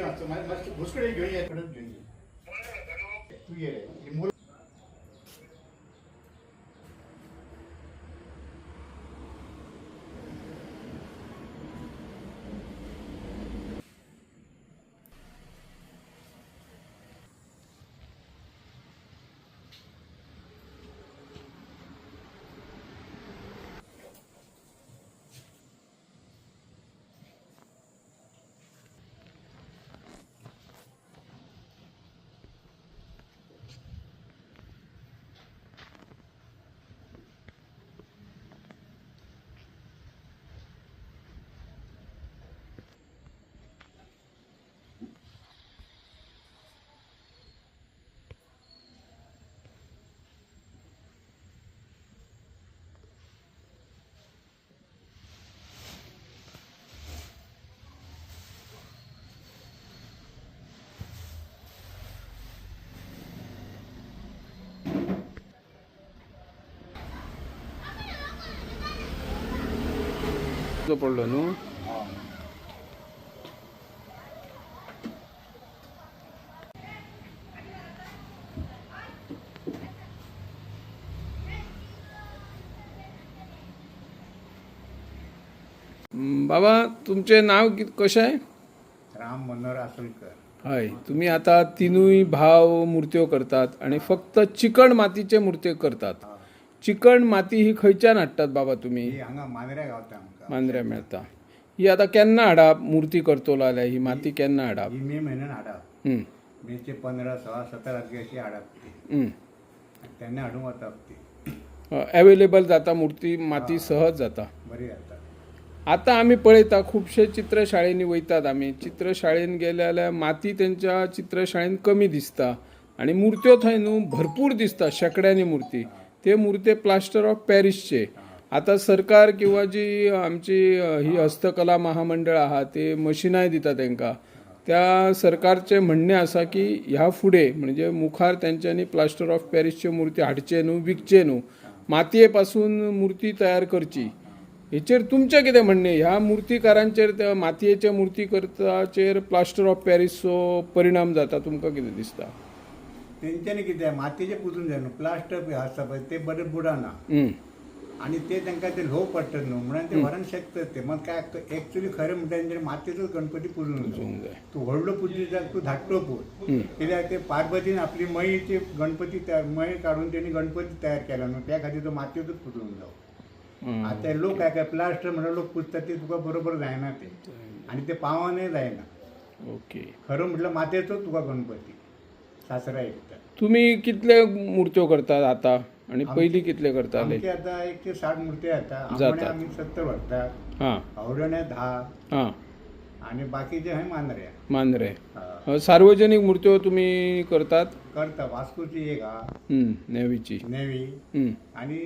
घुसकडे घेऊन या कडे घेऊन ये. तू ये रे. ही मुलं पडलो न्हू. बाबा तुमचे नाव कशें आहे? राम मनोहर आसलकर. हय, तुम्ही आता तिनूय भाव मूर्त्यो करतात आणि फक्त चिकण मातीचे मूर्त्यो करतात. चिकण माती ही खंयच्यान हाडटात बाबा तुम्ही? ही हांगा मांद्र्या गावता आमकां. मांद्र्या मेळता. ही आता केन्ना हाडप? मूर्ती करतलो जाल्यार ही माती केन्ना हाडप? ही मे म्हयन्यान हाडप. मेचे 15, 16, 17 तारखे अशी हाडप ती. तेन्ना हाडूंक वता ती. अवेलेबल जाता मूर्ती, माती सहज जाता. बरी जाता. आता आम्ही पळयता खुबशे चित्रशाळेंनी वयतात. आमी चित्रशाळेन गेले जाल्यार माती तेंच्या चित्रशाळेन कमी दिसता आणि मूर्त्यो थंय न्हू भरपूर दिसता, शेकड्यांनी मूर्ती. ते मूर्ते प्लास्टर ऑफ पॅरिसचे. आता सरकार किंवा जी आमची ही हस्तकला महामंडळ आहा ते मशिनाय दिता तेंकां. त्या सरकारचे म्हणणे आसा की ह्या फुडें म्हणजे मुखार तेंच्यांनी प्लास्टर ऑफ पॅरिसच्यो मूर्ती हाडचे न्हू, विकचे न्हू, मातये पासून मूर्ती तयार करची. हेचेर तुमचें कितें म्हणणें? ह्या मूर्तीकारांचेर त्या मातयेचे मूर्ती करताचेर प्लास्टर ऑफ पॅरिसचो परिणाम जाता तुमकां कितें दिसता? तेंच्यांनी कितें मातयेचें पुसून जाय न्हू. प्लास्टर आसता पळय ते बरें बुडाना आणि ते तांकां ते ल्हव पडटा न्हू म्हणून ते व्हरून शेकतात ते. मग काय एक्चुअली खरें म्हणटा तेंच्यांनी मातयेचोच गणपती पुजूंक जाय. तूं व्हडलो पुजली जाल्यार तूं धाकटो पूज. कित्याक ते पार्वतीन आपली मयीचे गणपती मय काडून तेणी गणपती तयार केला न्हू, त्या खातीर तो मातयेचोच पुजूंक जावो. आता लोक काय प्लास्टर म्हणून लोक पुजतात ते तुका बरोबर जायना ते आणि ते पावनय जायना. ओके. खरं म्हटलं मातयेचोच तुका गणपती सासरा येता. तुम्ही कितले मूर्त्यो करतात आता आणि पयलीं कितले करताले? आमचे आता 1 ते 60 मूर्ती जाता. आम्ही 70 व्हरतात. आवडण्या 10 आणि बाकीचे आहे मांद्र्या. मांद्रे. सार्वजनिक मूर्त्यो तुम्ही करतात? करता. वास्कोची एक हा नेवीची. नेवी आणि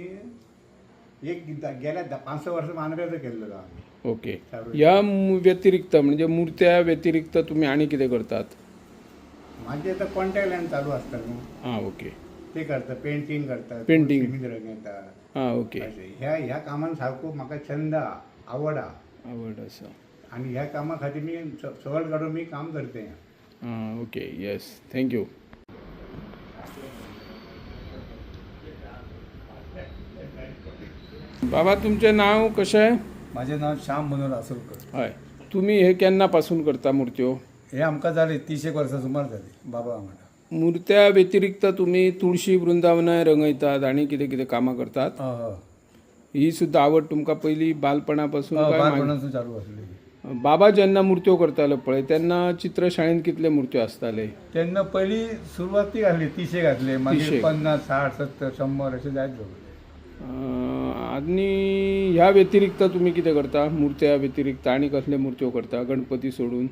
एक गेल्या 5-6 वर्ष मांद्र्याचं केलेलं आम्ही. ओके. या व्यतिरिक्त म्हणजे मूर्त्या व्यतिरिक्त तुम्ही आणि कितें करतात? माझे आता कॉन्टॅक्ट लाईन चालू असतात न्हू. ओके. ते करता. पेंटिंग करतात. पेंटिंग. घेता. ओके. ह्या कामान सारको म्हाका छंद आवड आसा आणि ह्या कामा खातीर मी सवड काढून मी काम करते. ओके. Yes, thank you. बाबा तुमचे नाव कशें आहे? माझे नाव श्याम मनोहर आसलकर. हय. तुम्ही हे केन्ना पासून करता मूर्त्यो? हे आमकां जाली 30 वर्सां सुमार जाली बाबा वांगडा. मूर्त्या व्यतिरिक्त तुम्ही तुळशी वृंदावनाय रंगयतात आणि कितें कितें कामां करतात? ही सुद्दां आवड तुमकां पयली बालपणापासून काय? बालपणासून चालू आसली. बाबा जेन्ना मूर्त्यो करतालो पळय तेन्ना चित्रशाळेंत कितले मूर्त्यो आसताले? तेन्ना पयली सुरवातीक घातली 30 घातले, मागीर 50, 60, 70, 100 अशें जायत जाले. आणि ह्या व्यतिरिक्त तुम्ही कितें करता? मूर्त्या व्यतिरिक्त आणि कसले मूर्त्यो करता गणपती सोडून?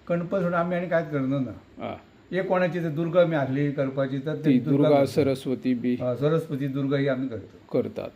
गणपती सोडून आमी आनी कांयच करना ना. एक कोणाची तर दुर्गा आमी हाडली करपाची तर ती दुर्गा सरस्वती बी सरस्वती दुर्गा ही आमी करतात.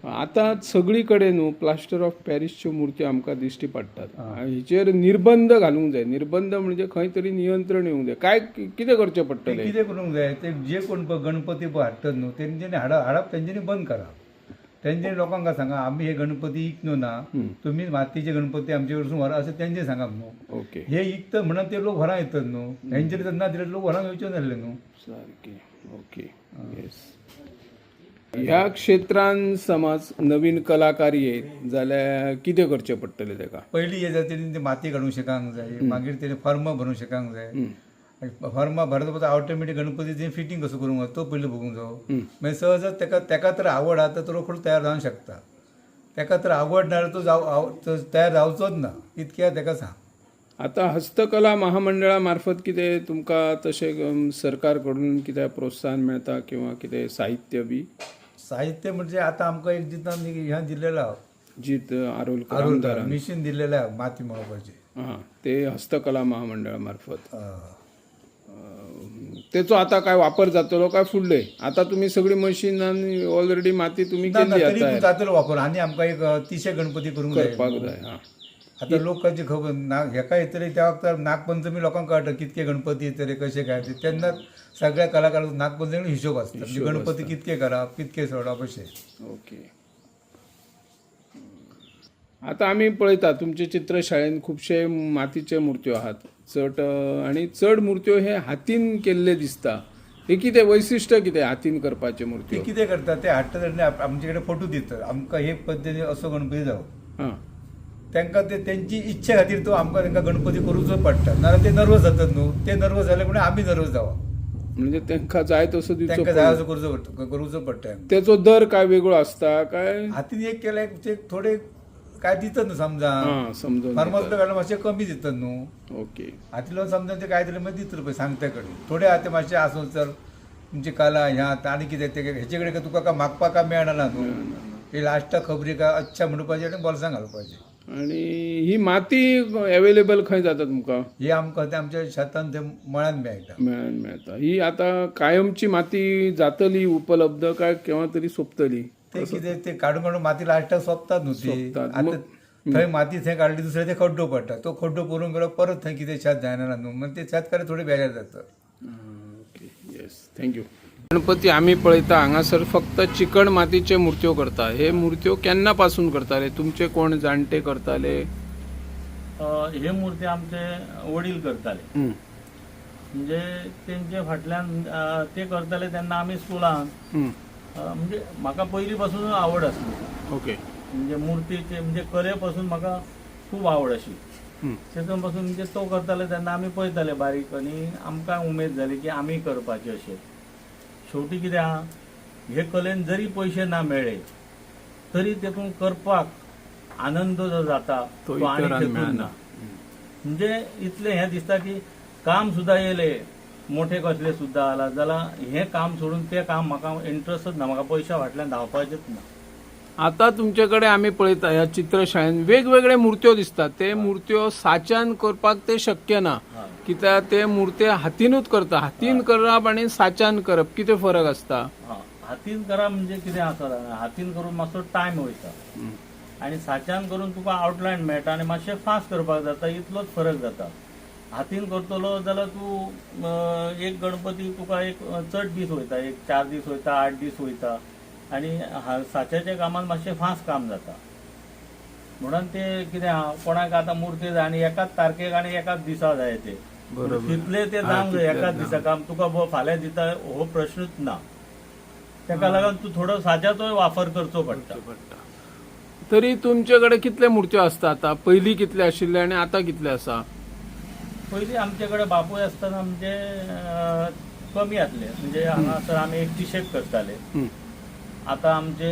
आता सगळीकडे न्हू प्लास्टर ऑफ पॅरिसच्यो मूर्ती आमकां दिश्टी पडटात. हेचेर निर्बंध घालूंक जाय. निर्बंध म्हणजे खंय तरी नियंत्रण येवंक जाय. काय कितें करचें पडटलें? कितें करूंक जाय ते जे कोण गणपती हाडटात न्हू तेंच्यांनी हाडप तेंच्यांनी बंद करप. त्यांचे लोकांका सांगा आम्ही हे गणपती इकनो ना तुम्ही मातीचे गणपती आमच्या कडसून व्हरा असं त्यांचे सांगा न्हू. ओके हे इकतं म्हणून ते लोक व्हरा येतात न्हू. ह्यांचे त्यांना दिले लोक व्हरा येवचे नासले न्हू. सारखे ओके येस. ह्या क्षेत्रान समज नवीन कलाकारी आहेत जाल्यार कितें करचें पडटलें ताका? पहिली हे जाता ते माती काढूंक शिकांक जाय, मागीर तेणे फर्म भरूंक शिकांक जाय. फर्मा भरता भरता ऑटोमॅटीक गणपतीचे फिटींग कसो करूंक जाय तो पयलीं बघूंक जायो. मागीर सहजच तेका तर आवड आहा तर तो रोखडो तयार जावंक शकता. तेका तर आवड ना जाल्यार तो तयार जावचोच ना इतकें तेका सांग. आता हस्तकला महामंडळा मार्फत कितें तुमकां तशें सरकारकडून कितें प्रोत्साहन मेळटा किंवा कितें साहित्य बी? साहित्य म्हणजे आता आमकां एक दितान ह्या दिलेलो आहा, जीत आरोलकर आरोलकर आमदारान. मिशीन दिलेलें आहा माती मळोवपाचें. हां ते हस्तकला महामंडळा मार्फत. तेचो आता काय वापर जातलो काय फुडले? आता तुम्ही सगळी मशीनांनी ऑलरेडी माती तुम्ही केली तरी आता जातलो वापर आनी आमकां एक 30 गणपती करूंक करपाक जाय. जाय. हां आता लोकांची खबर हेका येतले त्या वक्तार नागपंचमी लोकांक कळटा कितके गणपती येतले कशे काय ते. तेन्ना सगळ्या कलाकारांक नागपंचमी हिशोब आसता म्हणजे गणपती कितके करप कितके सोडप अशें. ओके. आता आमी पळयता तुमचे चित्रशाळेन खुबशे मातीचे मूर्त्यो आहात चड आनी चड मूर्त्यो हे हातीन केल्ले दिसता. हे कितें वैशिश्ट्य कितें हातीन करपाचे ते मूर्त्यो? कितें करता ते हाडटा तेन्ना आमचे कडेन फोटो दितात आमकां हे पद्दतीन असो गणपती जावो. हां तांकां ते तेंची इच्छे खातीर तो आमकां तांकां गणपती करूचो पडटा. नाजाल्यार ते नर्वस जातात न्हू. ते नर्वस जाले म्हणून आमी नर्वस जावप. म्हणजे तांकां जाय तसो दिवचो तांकां जाय असो करूचो पडटा. तेचो दर काय वेगळो आसता काय? हातीन एक केल्यार ते थोडे काय दितात न्हू समजा. हां समजून फार्मासलो घालून मातशे कमी दितात न्हू. ओके. हातीलो समजा ते काय दिले मागीर दितले पळय सांगता कडेन. थोडे आहा ते मातशे आसूं चल तुमची कला ह्या आनी कितें ते हेचे कडेन तुका काय मागपाक काय मेळना न्हू. हे लास्टाक खबरी काय अच्छा म्हणपाचें आनी बोल्सांत घालपाचें. आणि ही माती अवेलेबल खंय जाता तुमकां? हे आमकां ते आमच्या शेतान ते मळ्यान मेळटा. मेळता. ही आता कायमची माती जातली उपलब्ध काय केव्हा तरी सोंपतली? ते कितें ते काडून काडून माती लास्टाक सोंपतात न्हू ती. सोंपतात. आतां थंय माती थंय काडली दुसरे ते खड्डो पडटा. तो खड्डो परून गेलो परत थंय कितें शेत जायना न्हू. मग ते शेतकार थोडे बेजार जातात. Okay yes thank you. गणपती आम्ही पळयता हांगासर फक्त चिकण मातीचे मूर्त्यो करता. हे मूर्त्यो केन्ना पासून करताले? तुमचे कोण जाणटे करताले? हे मूर्ती आमचे वडील करताले. म्हणजे तेंचे फाटल्यान ते करताले तेन्ना आमी स्कुलान म्हणजे म्हाका पयलीं पासून आवड आसली. ओके. म्हणजे मूर्तीचे म्हणजे कले पासून म्हाका खूब आवड अशी. तेतून पासून म्हणजे तो करताले तेन्ना आमी पळयताले बारीक आनी आमकां उमेद जाली की आमी करपाचें अशें. शेवटी कितें आहा हे कलेन जरी पयशे ना मेळ्ळे तरी तेतून करपाक आनंद जो जाता तो आनी तेतून ना. म्हणजे इतलें हें दिसता की काम सुद्दां येयले मोठे कसले सुद्दां आला जाल्यार हें काम सोडून तें काम म्हाका इंट्रस्टच ना. म्हाका पयशा फाटल्यान धांवपाचेंच ना. आता तुमच्याकडे आम्ही पळयता ह्या चित्रशाळेन वेगवेगळे मूर्त्यो दिसतात. ते मूर्त्यो साच्यान करपाक ते शक्य ना कित्याक ते मूर्त्यो हातीनूच करता. हातीन करप आनी साच्यान करप कितें फरक आसता? हातीन करप म्हणजे कितें आसा हातीन करून मातसो टायम वयता आनी साच्यान करून तुका आउटलायन मेळटा आनी मातशें फास्ट करपाक जाता इतलोच फरक जाता. हातीन करतलो जाल्यार तूं एक गणपती तुका एक चड दीस वयता, एक 4 दीस वयता, 8 दीस वयता आनी साच्याच्या कामान मातशें फास्ट काम जाता. म्हणून ते कितें आहा कोणाक आतां मुर्ती जाय आनी एकाच तारखेक आनी एकाच दिसा जाय ते तितले ते जावंक जाय एकाच दिसा काम. तुका फाल्यां दिता हो प्रश्नच ना. तेका लागून तूं थोडो साच्याचोय वापर करचो पडटा. तरी तुमच्याकडे कितले मूर्त्यो आसता आता? पयलीं कितले आशिल्ले आनी आतां कितले आसा? पयलीं आमचे कडेन बापूय आसतना म्हणजे कमी आसले. म्हणजे हांगासर आमी एक 30 करताले. आता आमचे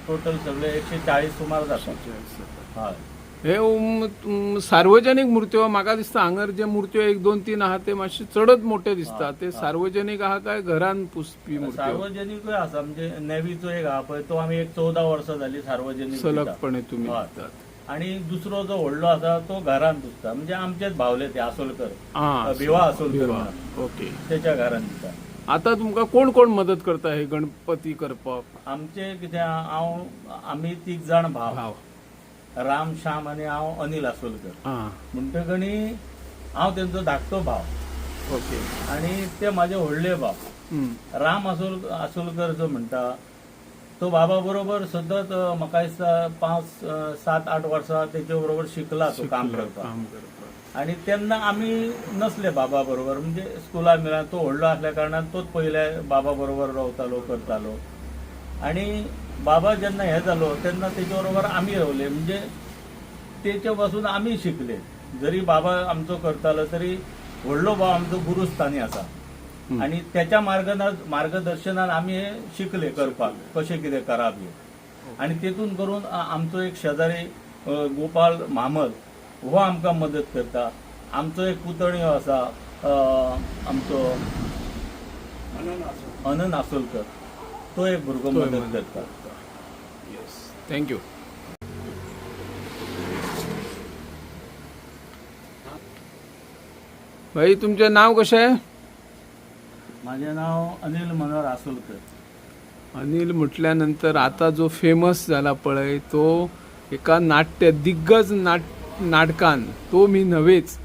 टोटल सगळे 140 सुमार जाता. हय. हे सार्वजनिक मूर्त्यो म्हाका दिसता हांगर जे मूर्त्यो 1, 2, 3 आहा ते मातशे चडच मोठे दिसता. ते सार्वजनिक आहा काय घरान पुसपी मूर्त्यो? सार्वजनिकूय आसा. म्हणजे नेवीचो एक आहा पळय तो आमी एक 14 वर्सां जाली सार्वजनिक सलगपणे तुम्ही हय. दितात. आणि दुसरो जो व्हडलो आसा तो घरान पुसता. म्हणजे आमचेच भावले ते आसोलकर भिवा आसोलकर म्हणून. ओके. तेच्या घरान दिता. आता तुमकां कोण कोण मदत करता हे गणपती करपाक? आमचे कितें आमी 3 जाण भाव, राम, श्याम आनी हांव अनिल आसोलकर. म्हणटकणी हांव तेंचो धाकटो भाव. ओके. आनी ते म्हाजे व्हडले भाव. राम आसोलकर जो म्हणटा तो बाबा बरोबर सतत म्हाका दिसता 5-7-8 वर्सां तेचे बरोबर शिकला तो काम करता. काम करता. आणि तेन्ना आमी नसले बाबा बरोबर, म्हणजे स्कुला मिळान तो व्हडलो असल्या कारणान तोच पयले बाबा बरोबर रावतालो करतालो. आणि बाबा जेन्ना हे जालो तेन्ना तेचे बरोबर आमी रावले, म्हणजे तेचे पासून आमी शिकले. जरी बाबा आमचो करतालो तरी व्हडलो भाव आमचो गुरुस्थानी आसा. आणि त्याच्या मार्गदर्शनान आमी हे शिकले करपाक, कशें कितें करप हे. आणि तेतून करून आमचो एक शेजारी गोपाल मामद हो आमकां मदत करता. आमचो एक पुतण्यो आसा आमचो अनंत आसोलकर, तो एक भुरगो मदत करता. थँक्यू. भाई तुमचे नाव कशें आहे? माझे नाव अनिल मनोहर आसोलकर. अनिल म्हटल्यानंतर आता जो फेमस झाला पळय तो एका दिग्गज नाटकान, तो मी नव्हेच,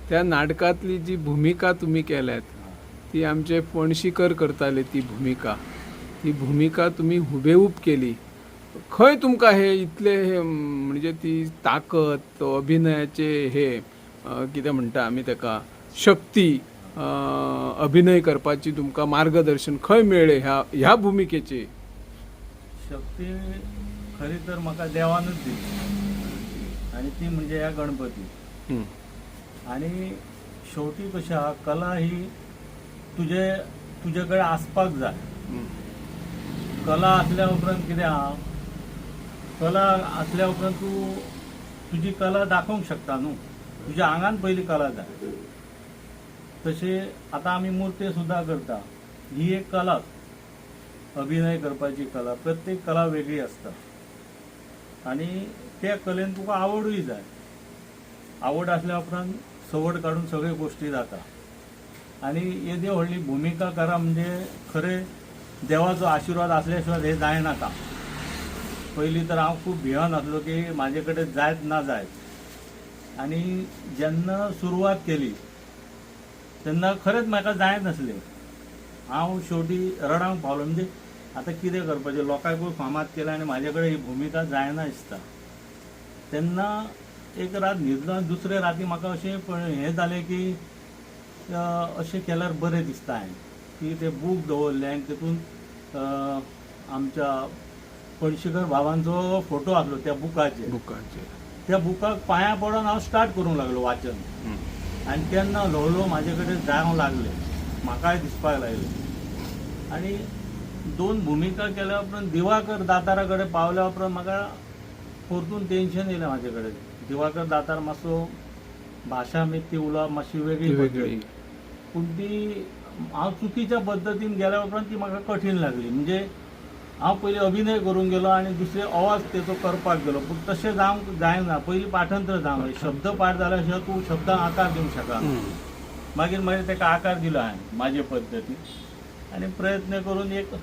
त्या नाटकातली जी भूमिका तुम्ही केल्यात ती आमचे पणशीकर करताले. ती भूमिका तुम्ही हुबेहूब केली. खंय तुमकां हे इतले हे म्हणजे ती ताकद, तो अभिनयाचे हे कितें म्हणटा आमी ताका शक्ती, अभिनय करपाची तुमकां मार्गदर्शन खंय मेळ्ळें ह्या भूमिकेची? शक्ती खरी तर म्हाका देवानच दिली, आणि ती म्हणजे ह्या गणपती. आणि शेवटी कशें आहा, कला ही तुजे कडेन आसपाक जाय. कला असल्या उपरांत कितें आहा, कला असल्या उपरांत तूं तुजी कला दाखोवंक शकता न्हू. तुज्या आंगान पयली कला जाय. तशें आतां आमी मुर्ते सुद्दां करता, ही एक कलाच. अभिनय करपाची कला, प्रत्येक कला वेगळी आसता. आणि त्या कलेन तुका आवडूय जाय. आवड असल्या उपरांत सवड काडून सगळ्यो गोश्टी जाता. आणि येदी व्हडली भुमिका करा म्हणजे खरें देवाचो आशिर्वाद असल्या शिवाय हे जाय नाका. पयलीं तर हांव खूब भियेन आसलो की म्हाजे कडेन जायत ना जायत. आणि जेन्ना सुरवात केली तेन्ना खरेंच म्हाका जायत नासलें. हांव शेवटी रडावंक पावलो, म्हणजे आतां कितें करपाचें, लोकांकूय फामाद केलें आनी म्हाजे कडेन ही भुमिका जायना दिसता. तेन्ना एक रात न्हिदलो, दुसरे राती म्हाका अशें हें जालें की अशें केल्यार बरें दिसता. हांवें की तें बूक दवरलें आनी तेतून आमच्या पणशीकर बाबांचो फोटो आसलो त्या बुकाचेर. त्या बुकाक पांयां पडोन हांव स्टार्ट करूंक लागलो वाचन. आनी तेन्ना हळूहळू म्हाजे कडेन जावंक लागलें, म्हाकाय दिसपाक लागलें. आनी 2 भुमिका केल्या उपरांत दिवाकर दातारा कडेन पावल्या उपरांत म्हाका परतून टेन्शन येयलें म्हाजे कडेन. दिवाकर दातार मातसो भाशा ती उलोवप मातशी वेगळी, पूण ती हांव चुकीच्या पद्दतीन गेल्या उपरांत ती म्हाका कठीण लागली. म्हणजे हांव पयलीं अभिनय करूंक गेलो आनी दुसरे अवाज तेचो करपाक गेलो, पूण तशें जावंक जायना. पयलीं पाठांतर जावंक जाय. शब्द पाठ जाल्या शिवाय तूं शब्दांक आकार दिवंक शकना. मागीर तेका आकार दिलो हांवें म्हाजे पद्दतीन, आनी प्रयत्न करून एक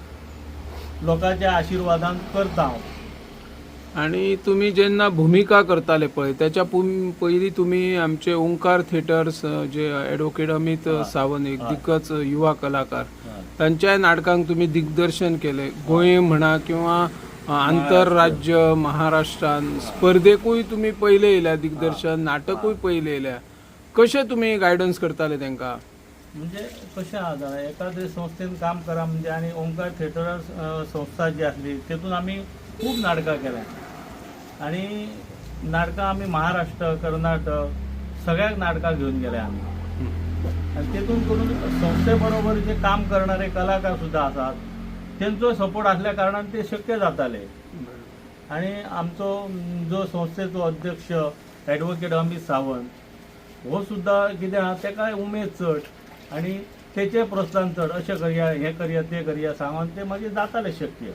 लोकांच्या आशिर्वादान करता हांव. आणि तुम्ही जेन्ना भूमिका करताले पळय त्याच्या पयलीं तुम्ही आमचे ओंकार थिएटर्स जे ॲडव्होकेट अमित सावंत, एक दिग्गज युवा कलाकार, तांच्या नाटकांक तुम्ही दिग्दर्शन केले. गोंय म्हणा किंवा आंतरराज्य महाराष्ट्रान स्पर्धेकूय तुम्ही पयले येयल्या, दिग्दर्शन नाटकूय पयले येयल्या. कशें तुमी गायडन्स करताले तांकां? म्हणजे कशें आहा जाणा, एखादे संस्थेन काम करा म्हणजे. आनी ओंकार थिएटर संस्था जी आसली तेतून आमी खूब नाटकां केल्या. आनी नाटकां आमी महाराष्ट्र, कर्नाटक सगळ्याक नाटकां घेवन गेले आमी. आनी तेतून करून संस्थे बरोबर जे काम करणारे कलाकार सुद्दां आसात तेंचो सपोर्ट आसल्या कारणान ते शक्य जाताले. आनी आमचो जो संस्थेचो अध्यक्ष ॲडव्होकेट अमित सावंत हो सुद्दां कितें आहा तेका उमेद चड आनी तेचें प्रोत्साहन चड. अशें करया, हें करया, तें करया सांगून तें मागीर जातालें शक्य.